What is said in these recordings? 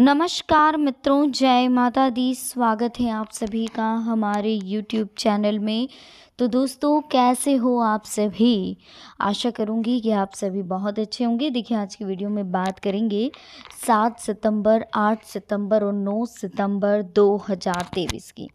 नमस्कार मित्रों, जय माता दी। स्वागत है आप सभी का हमारे YouTube चैनल में। तो दोस्तों, कैसे हो आप सभी? आशा करूंगी कि आप सभी बहुत अच्छे होंगे। देखिए, आज की वीडियो में बात करेंगे 7 सितंबर, 8 सितंबर और 9 सितंबर 2023 की।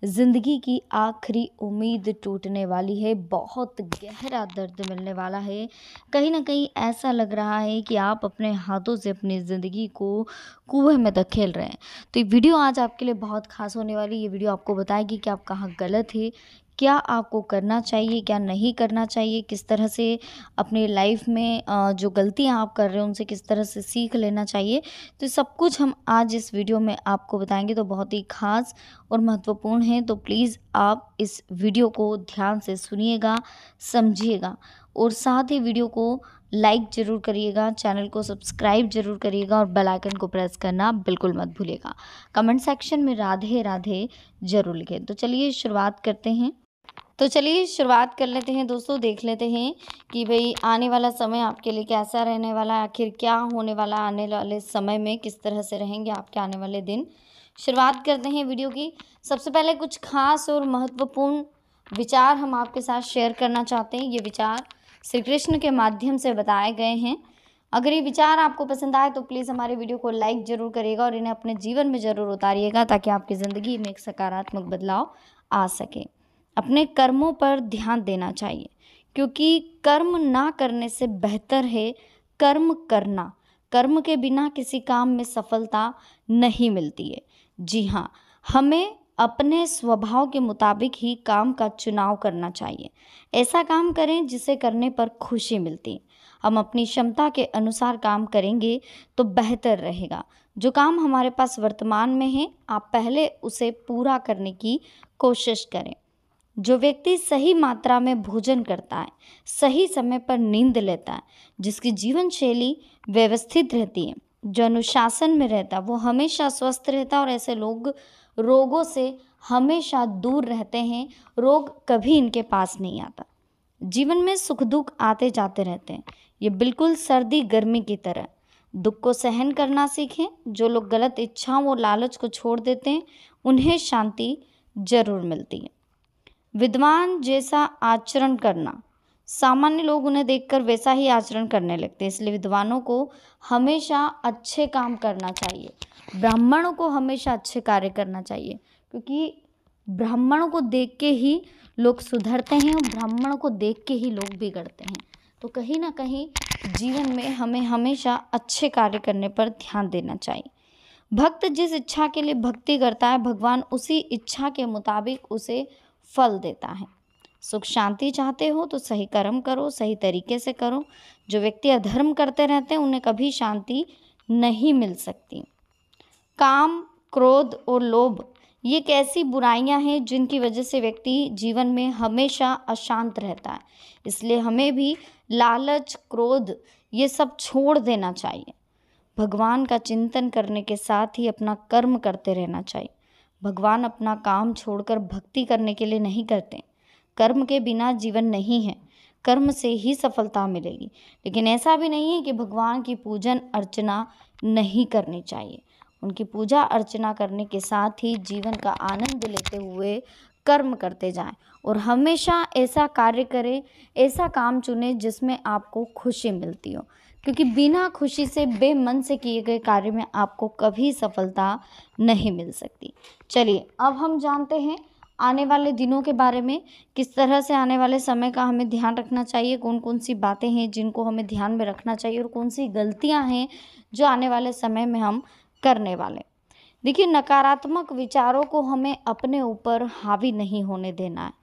ज़िंदगी की आखिरी उम्मीद टूटने वाली है, बहुत गहरा दर्द मिलने वाला है। कहीं ना कहीं ऐसा लग रहा है कि आप अपने हाथों से अपनी ज़िंदगी को कुएं में धकेल रहे हैं। तो ये वीडियो आज आपके लिए बहुत खास होने वाली है। ये वीडियो आपको बताएगी कि आप कहाँ गलत है, क्या आपको करना चाहिए, क्या नहीं करना चाहिए, किस तरह से अपनी लाइफ में जो गलतियां आप कर रहे हो उनसे किस तरह से सीख लेना चाहिए। तो सब कुछ हम आज इस वीडियो में आपको बताएंगे। तो बहुत ही खास और महत्वपूर्ण है, तो प्लीज़ आप इस वीडियो को ध्यान से सुनिएगा, समझिएगा और साथ ही वीडियो को लाइक ज़रूर करिएगा, चैनल को सब्सक्राइब ज़रूर करिएगा और बेल आइकन को प्रेस करना बिल्कुल मत भूलिएगा। कमेंट सेक्शन में राधे राधे ज़रूर लिखें। तो चलिए शुरुआत करते हैं। कर लेते हैं दोस्तों। देख लेते हैं कि भाई आने वाला समय आपके लिए कैसा रहने वाला है, आखिर क्या होने वाला आने वाले समय में, किस तरह से रहेंगे आपके आने वाले दिन। शुरुआत करते हैं वीडियो की। सबसे पहले कुछ खास और महत्वपूर्ण विचार हम आपके साथ शेयर करना चाहते हैं। ये विचार श्री कृष्ण के माध्यम से बताए गए हैं। अगर ये विचार आपको पसंद आए तो प्लीज़ हमारे वीडियो को लाइक ज़रूर करिएगा और इन्हें अपने जीवन में ज़रूर उतारिएगा, ताकि आपकी ज़िंदगी में एक सकारात्मक बदलाव आ सके। अपने कर्मों पर ध्यान देना चाहिए, क्योंकि कर्म ना करने से बेहतर है कर्म करना। कर्म के बिना किसी काम में सफलता नहीं मिलती है। जी हाँ, हमें अपने स्वभाव के मुताबिक ही काम का चुनाव करना चाहिए। ऐसा काम करें जिसे करने पर खुशी मिलती है। हम अपनी क्षमता के अनुसार काम करेंगे तो बेहतर रहेगा। जो काम हमारे पास वर्तमान में है, आप पहले उसे पूरा करने की कोशिश करें। जो व्यक्ति सही मात्रा में भोजन करता है, सही समय पर नींद लेता है, जिसकी जीवन शैली व्यवस्थित रहती है, जो अनुशासन में रहता है, वो हमेशा स्वस्थ रहता है और ऐसे लोग रोगों से हमेशा दूर रहते हैं। रोग कभी इनके पास नहीं आता। जीवन में सुख दुख आते जाते रहते हैं, ये बिल्कुल सर्दी गर्मी की तरह। दुख को सहन करना सीखें। जो लोग गलत इच्छाओं और लालच को छोड़ देते हैं, उन्हें शांति जरूर मिलती है। विद्वान जैसा आचरण करना, सामान्य लोग उन्हें देखकर वैसा ही आचरण करने लगते हैं, इसलिए विद्वानों को हमेशा अच्छे काम करना चाहिए। ब्राह्मणों को हमेशा अच्छे कार्य करना चाहिए, क्योंकि ब्राह्मणों को देख के ही लोग सुधरते हैं और ब्राह्मणों को देख के ही लोग बिगड़ते हैं। तो कहीं ना कहीं जीवन में हमें हमेशा अच्छे कार्य करने पर ध्यान देना चाहिए। भक्त जिस इच्छा के लिए भक्ति करता है, भगवान उसी इच्छा के मुताबिक उसे फल देता है। सुख शांति चाहते हो तो सही कर्म करो, सही तरीके से करो। जो व्यक्ति अधर्म करते रहते हैं, उन्हें कभी शांति नहीं मिल सकती। काम, क्रोध और लोभ ये एक ऐसी बुराइयां हैं जिनकी वजह से व्यक्ति जीवन में हमेशा अशांत रहता है। इसलिए हमें भी लालच, क्रोध ये सब छोड़ देना चाहिए। भगवान का चिंतन करने के साथ ही अपना कर्म करते रहना चाहिए। भगवान अपना काम छोड़कर भक्ति करने के लिए नहीं करते। कर्म के बिना जीवन नहीं है, कर्म से ही सफलता मिलेगी। लेकिन ऐसा भी नहीं है कि भगवान की पूजन अर्चना नहीं करनी चाहिए। उनकी पूजा अर्चना करने के साथ ही जीवन का आनंद लेते हुए कर्म करते जाएं और हमेशा ऐसा कार्य करें, ऐसा काम चुनें जिसमें आपको खुशी मिलती हो, क्योंकि बिना खुशी से बेमन से किए गए कार्य में आपको कभी सफलता नहीं मिल सकती। चलिए अब हम जानते हैं आने वाले दिनों के बारे में, किस तरह से आने वाले समय का हमें ध्यान रखना चाहिए, कौन कौन सी बातें हैं जिनको हमें ध्यान में रखना चाहिए और कौन सी गलतियां हैं जो आने वाले समय में हम करने वाले। देखिए, नकारात्मक विचारों को हमें अपने ऊपर हावी नहीं होने देना है।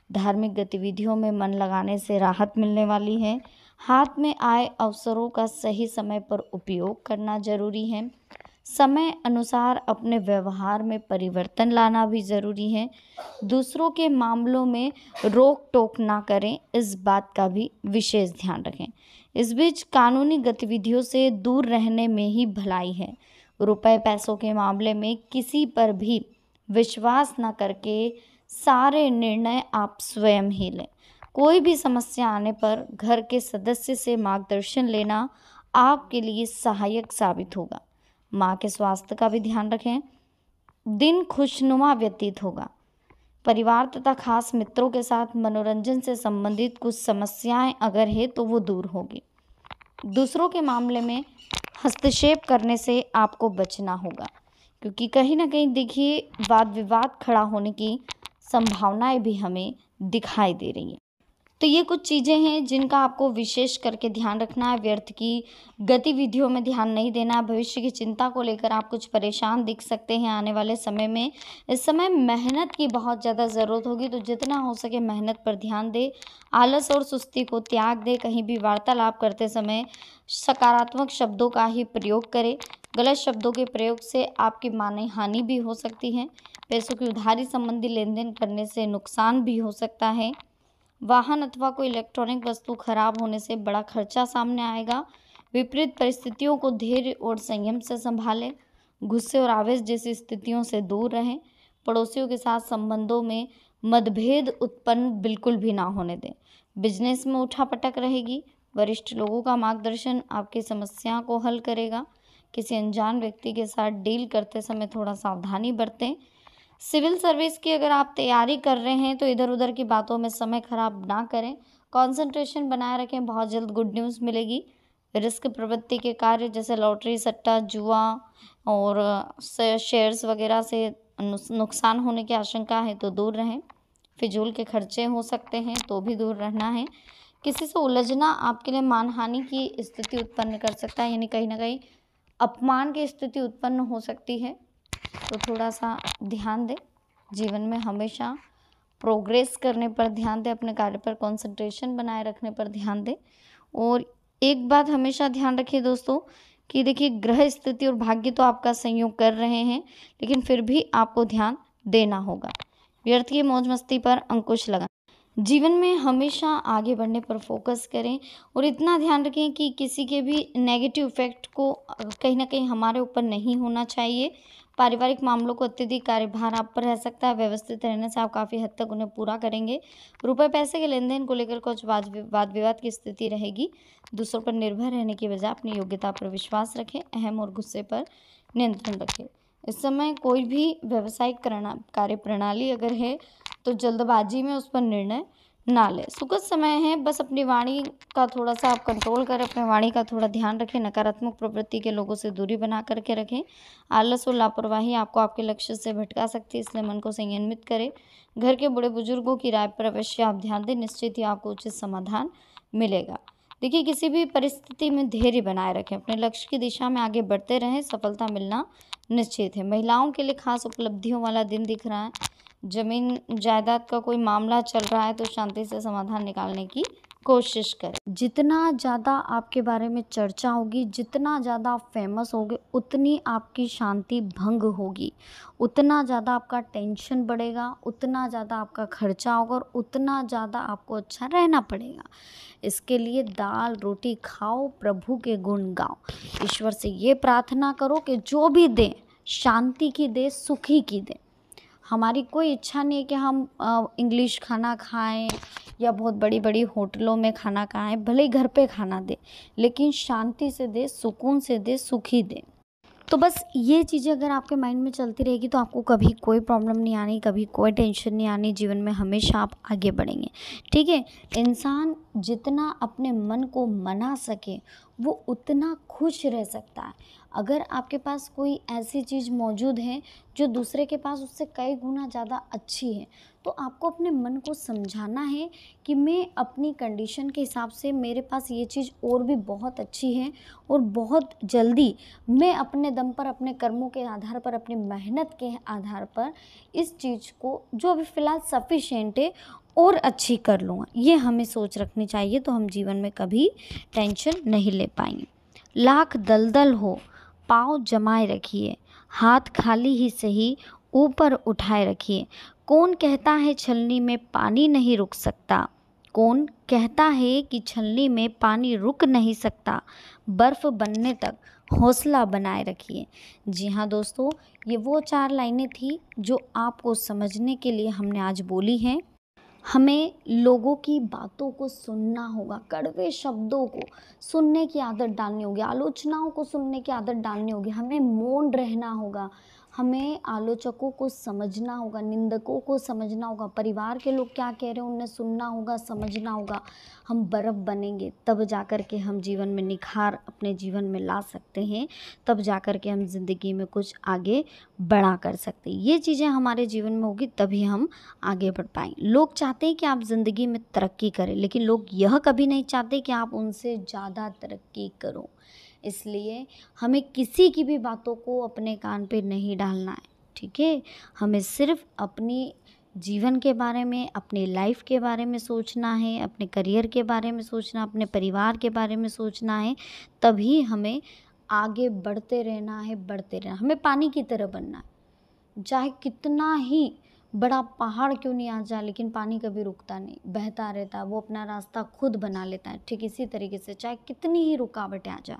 धार्मिक गतिविधियों में मन लगाने से राहत मिलने वाली है। हाथ में आए अवसरों का सही समय पर उपयोग करना जरूरी है। समय अनुसार अपने व्यवहार में परिवर्तन लाना भी ज़रूरी है। दूसरों के मामलों में रोक टोक ना करें, इस बात का भी विशेष ध्यान रखें। इस बीच कानूनी गतिविधियों से दूर रहने में ही भलाई है। रुपए पैसों के मामले में किसी पर भी विश्वास न करके सारे निर्णय आप स्वयं ही लें। कोई भी समस्या आने पर घर के सदस्य से मार्गदर्शन लेना आपके लिए सहायक साबित होगा। माँ के स्वास्थ्य का भी ध्यान रखें। दिन खुशनुमा व्यतीत होगा। परिवार तथा खास मित्रों के साथ मनोरंजन से संबंधित कुछ समस्याएं अगर है तो वो दूर होगी। दूसरों के मामले में हस्तक्षेप करने से आपको बचना होगा, क्योंकि कहीं ना कहीं देखिए वाद विवाद खड़ा होने की संभावनाएं भी हमें दिखाई दे रही हैं। तो ये कुछ चीज़ें हैं जिनका आपको विशेष करके ध्यान रखना है। व्यर्थ की गतिविधियों में ध्यान नहीं देना। भविष्य की चिंता को लेकर आप कुछ परेशान दिख सकते हैं आने वाले समय में। इस समय मेहनत की बहुत ज़्यादा ज़रूरत होगी, तो जितना हो सके मेहनत पर ध्यान दें। आलस और सुस्ती को त्याग दें। कहीं भी वार्तालाप करते समय सकारात्मक शब्दों का ही प्रयोग करें। गलत शब्दों के प्रयोग से आपकी मानहानि हानि भी हो सकती है। पैसों की उधारी संबंधी लेन देन करने से नुकसान भी हो सकता है। वाहन अथवा कोई इलेक्ट्रॉनिक वस्तु खराब होने से बड़ा खर्चा सामने आएगा। विपरीत परिस्थितियों को धैर्य और संयम से संभालें। गुस्से और आवेश जैसी स्थितियों से दूर रहें। पड़ोसियों के साथ संबंधों में मतभेद उत्पन्न बिल्कुल भी ना होने दें। बिजनेस में उठापटक रहेगी। वरिष्ठ लोगों का मार्गदर्शन आपकी समस्या को हल करेगा। किसी अनजान व्यक्ति के साथ डील करते समय थोड़ा सावधानी बरतें। सिविल सर्विस की अगर आप तैयारी कर रहे हैं तो इधर उधर की बातों में समय खराब ना करें। कंसंट्रेशन बनाए रखें। बहुत जल्द गुड न्यूज़ मिलेगी। रिस्क प्रवृत्ति के कार्य जैसे लॉटरी, सट्टा, जुआ और शेयर्स वगैरह से नुकसान होने की आशंका है तो दूर रहें। फिजूल के खर्चे हो सकते हैं तो भी दूर रहना है। किसी से उलझना आपके लिए मानहानि की स्थिति उत्पन्न कर सकता है, यानी कहीं ना कहीं अपमान की स्थिति उत्पन्न हो सकती है, तो थोड़ा सा ध्यान दें। जीवन में हमेशा प्रोग्रेस करने पर ध्यान दें। अपने कार्य पर कंसंट्रेशन बनाए रखने पर ध्यान दें। और एक बात हमेशा ध्यान रखिए दोस्तों कि देखिए ग्रह स्थिति और भाग्य तो आपका संयोग कर रहे हैं, लेकिन फिर भी आपको ध्यान देना होगा। व्यर्थ की मौज मस्ती पर अंकुश लगाएं। जीवन में हमेशा आगे बढ़ने पर फोकस करें और इतना ध्यान रखें कि किसी के भी नेगेटिव इफेक्ट को कहीं ना कहीं हमारे ऊपर नहीं होना चाहिए। पारिवारिक मामलों को अत्यधिक कार्यभार आप पर रह सकता है। व्यवस्थित रहने से आप काफ़ी हद तक उन्हें पूरा करेंगे। रुपए पैसे के लेन देन को लेकर कुछ वाद विवाद की स्थिति रहेगी। दूसरों पर निर्भर रहने की बजाय अपनी योग्यता पर विश्वास रखें। अहम और गुस्से पर नियंत्रण रखें। इस समय कोई भी व्यावसायिक कार्य प्रणाली अगर है तो जल्दबाजी में उस पर निर्णय ना लें। सुखद समय है, बस अपनी वाणी का थोड़ा सा आप कंट्रोल करें। अपनी वाणी का थोड़ा ध्यान रखें। नकारात्मक प्रवृत्ति के लोगों से दूरी बना करके रखें। आलस और लापरवाही आपको आपके लक्ष्य से भटका सकती है, इसलिए मन को संयमित करें। घर के बड़े बुजुर्गों की राय पर अवश्य आप ध्यान दें। निश्चित ही आपको उचित समाधान मिलेगा। देखिए किसी भी परिस्थिति में धैर्य बनाए रखें। अपने लक्ष्य की दिशा में आगे बढ़ते रहें। सफलता मिलना निश्चित है। महिलाओं के लिए खास उपलब्धियों वाला दिन दिख रहा है। जमीन जायदाद का कोई मामला चल रहा है तो शांति से समाधान निकालने की कोशिश करें। जितना ज़्यादा आपके बारे में चर्चा होगी, जितना ज़्यादा आप फेमस होगे, उतनी आपकी शांति भंग होगी, उतना ज़्यादा आपका टेंशन बढ़ेगा, उतना ज़्यादा आपका खर्चा होगा और उतना ज़्यादा आपको अच्छा रहना पड़ेगा। इसके लिए दाल रोटी खाओ, प्रभु के गुण गाओ। ईश्वर से ये प्रार्थना करो कि जो भी दे शांति की दे, सुखी की दे। हमारी कोई इच्छा नहीं है कि हम इंग्लिश खाना खाएं या बहुत बड़ी बड़ी होटलों में खाना खाएं। भले ही घर पे खाना दे, लेकिन शांति से दे, सुकून से दे, सुखी दे। तो बस ये चीज़ें अगर आपके माइंड में चलती रहेगी तो आपको कभी कोई प्रॉब्लम नहीं आनी, कभी कोई टेंशन नहीं आनी। जीवन में हमेशा आप आगे बढ़ेंगे। ठीक है। इंसान जितना अपने मन को मना सके वो उतना खुश रह सकता है। अगर आपके पास कोई ऐसी चीज़ मौजूद है जो दूसरे के पास उससे कई गुना ज़्यादा अच्छी है, तो आपको अपने मन को समझाना है कि मैं अपनी कंडीशन के हिसाब से मेरे पास ये चीज़ और भी बहुत अच्छी है और बहुत जल्दी मैं अपने दम पर, अपने कर्मों के आधार पर, अपनी मेहनत के आधार पर इस चीज़ को जो अभी फ़िलहाल सफिशिएंट है और अच्छी कर लूँगा। ये हमें सोच रखनी चाहिए, तो हम जीवन में कभी टेंशन नहीं ले पाएंगे। लाख दलदल हो, पाँव जमाए रखिए, हाथ खाली ही सही ऊपर उठाए रखिए। कौन कहता है छलनी में पानी नहीं रुक सकता? कौन कहता है कि छलनी में पानी रुक नहीं सकता? बर्फ़ बनने तक हौसला बनाए रखिए। जी हाँ दोस्तों, ये वो 4 लाइनें थी जो आपको समझने के लिए हमने आज बोली हैं। हमें लोगों की बातों को सुनना होगा, कड़वे शब्दों को सुनने की आदत डालनी होगी, आलोचनाओं को सुनने की आदत डालनी होगी। हमें मौन रहना होगा, हमें आलोचकों को समझना होगा, निंदकों को समझना होगा, परिवार के लोग क्या कह रहे हैं उन्हें सुनना होगा, समझना होगा। हम बर्फ़ बनेंगे तब जाकर के हम जीवन में निखार अपने जीवन में ला सकते हैं, तब जाकर के हम ज़िंदगी में कुछ आगे बढ़ा कर सकते हैं। ये चीज़ें हमारे जीवन में होगी तभी हम आगे बढ़ पाएंगे। लोग चाहते हैं कि आप ज़िंदगी में तरक्की करें, लेकिन लोग यह कभी नहीं चाहते कि आप उनसे ज़्यादा तरक्की करो। इसलिए हमें किसी की भी बातों को अपने कान पे नहीं डालना है, ठीक है। हमें सिर्फ अपनी जीवन के बारे में, अपनी लाइफ के बारे में सोचना है, अपने करियर के बारे में सोचना, अपने परिवार के बारे में सोचना है। तभी हमें आगे बढ़ते रहना है, बढ़ते रहना। हमें पानी की तरह बनना है, चाहे कितना ही बड़ा पहाड़ क्यों नहीं आ जाए, लेकिन पानी कभी रुकता नहीं, बहता रहता है, वो अपना रास्ता खुद बना लेता है। ठीक इसी तरीके से चाहे कितनी ही रुकावटें आ जाए,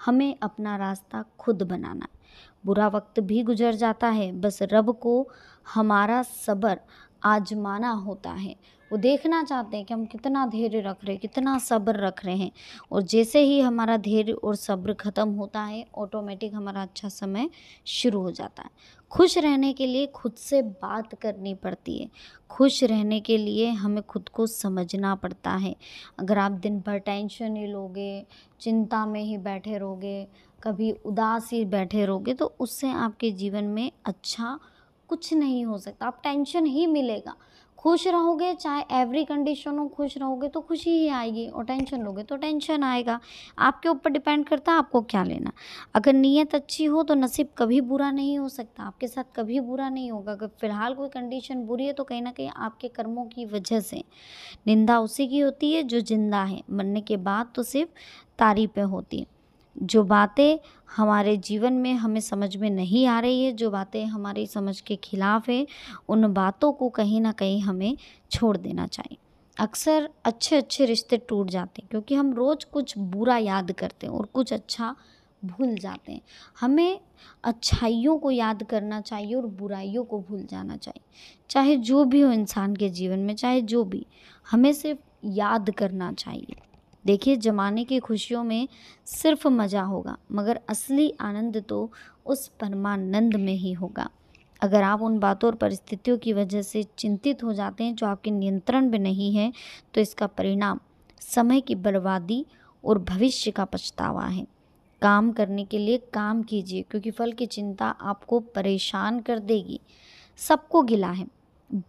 हमें अपना रास्ता खुद बनाना है। बुरा वक्त भी गुजर जाता है, बस रब को हमारा सब्र आजमाना होता है। वो देखना चाहते हैं कि हम कितना धैर्य रख रहे हैं, कितना सब्र रख रहे हैं। और जैसे ही हमारा धैर्य और सब्र ख़त्म होता है, ऑटोमेटिक हमारा अच्छा समय शुरू हो जाता है। खुश रहने के लिए खुद से बात करनी पड़ती है, खुश रहने के लिए हमें खुद को समझना पड़ता है। अगर आप दिन भर टेंशन ही लोगे, चिंता में ही बैठे रहोगे, कभी उदास ही बैठे रहोगे, तो उससे आपके जीवन में अच्छा कुछ नहीं हो सकता। आप टेंशन ही मिलेगा। खुश रहोगे, चाहे एवरी कंडीशन हो, खुश रहोगे तो खुशी ही आएगी, और टेंशन लोगे तो टेंशन आएगा। आपके ऊपर डिपेंड करता है आपको क्या लेना। अगर नीयत अच्छी हो तो नसीब कभी बुरा नहीं हो सकता, आपके साथ कभी बुरा नहीं होगा। अगर फ़िलहाल कोई कंडीशन बुरी है तो कहीं ना कहीं आपके कर्मों की वजह से। निंदा उसी की होती है जो जिंदा है, मरने के बाद तो सिर्फ तारीफ़ें होती हैं। जो बातें हमारे जीवन में हमें समझ में नहीं आ रही है, जो बातें हमारी समझ के खिलाफ है, उन बातों को कहीं ना कहीं हमें छोड़ देना चाहिए। अक्सर अच्छे अच्छे रिश्ते टूट जाते हैं क्योंकि हम रोज़ कुछ बुरा याद करते हैं और कुछ अच्छा भूल जाते हैं। हमें अच्छाइयों को याद करना चाहिए और बुराइयों को भूल जाना चाहिए। चाहे जो भी हो इंसान के जीवन में, चाहे जो भी, हमें सिर्फ याद करना चाहिए। देखिए, ज़माने की खुशियों में सिर्फ मज़ा होगा, मगर असली आनंद तो उस परमानंद में ही होगा। अगर आप उन बातों और परिस्थितियों की वजह से चिंतित हो जाते हैं जो आपके नियंत्रण में नहीं है, तो इसका परिणाम समय की बर्बादी और भविष्य का पछतावा है। काम करने के लिए काम कीजिए, क्योंकि फल की चिंता आपको परेशान कर देगी। सबको गिला है,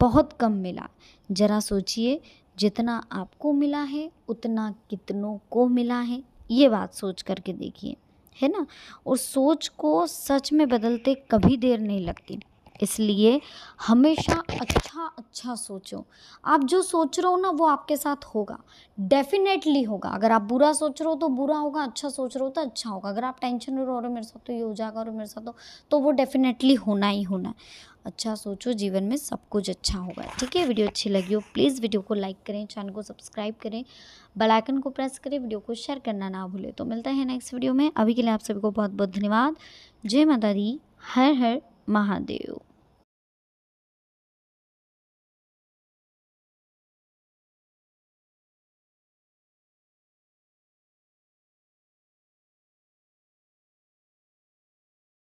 बहुत कम मिला। जरा सोचिए, जितना आपको मिला है उतना कितनों को मिला है, ये बात सोच करके देखिए, है ना। और सोच को सच में बदलते कभी देर नहीं लगती। इसलिए हमेशा अच्छा अच्छा सोचो। आप जो सोच रहे हो ना, वो आपके साथ होगा, डेफिनेटली होगा। अगर आप बुरा सोच रहे हो तो बुरा होगा, अच्छा सोच रहे हो तो अच्छा होगा। अगर आप टेंशन में रहो, रहे मेरे साथ तो ये हो जाएगा और मेरे साथ तो वो डेफिनेटली होना ही होना है। अच्छा सोचो, जीवन में सब कुछ अच्छा होगा। ठीक है, वीडियो अच्छी लगी हो प्लीज़ वीडियो को लाइक करें, चैनल को सब्सक्राइब करें, बेल आइकन को प्रेस करें, वीडियो को शेयर करना ना भूलें। तो मिलते हैं नेक्स्ट वीडियो में। अभी के लिए आप सभी को बहुत बहुत धन्यवाद। जय माता दी, हर हर महादेव।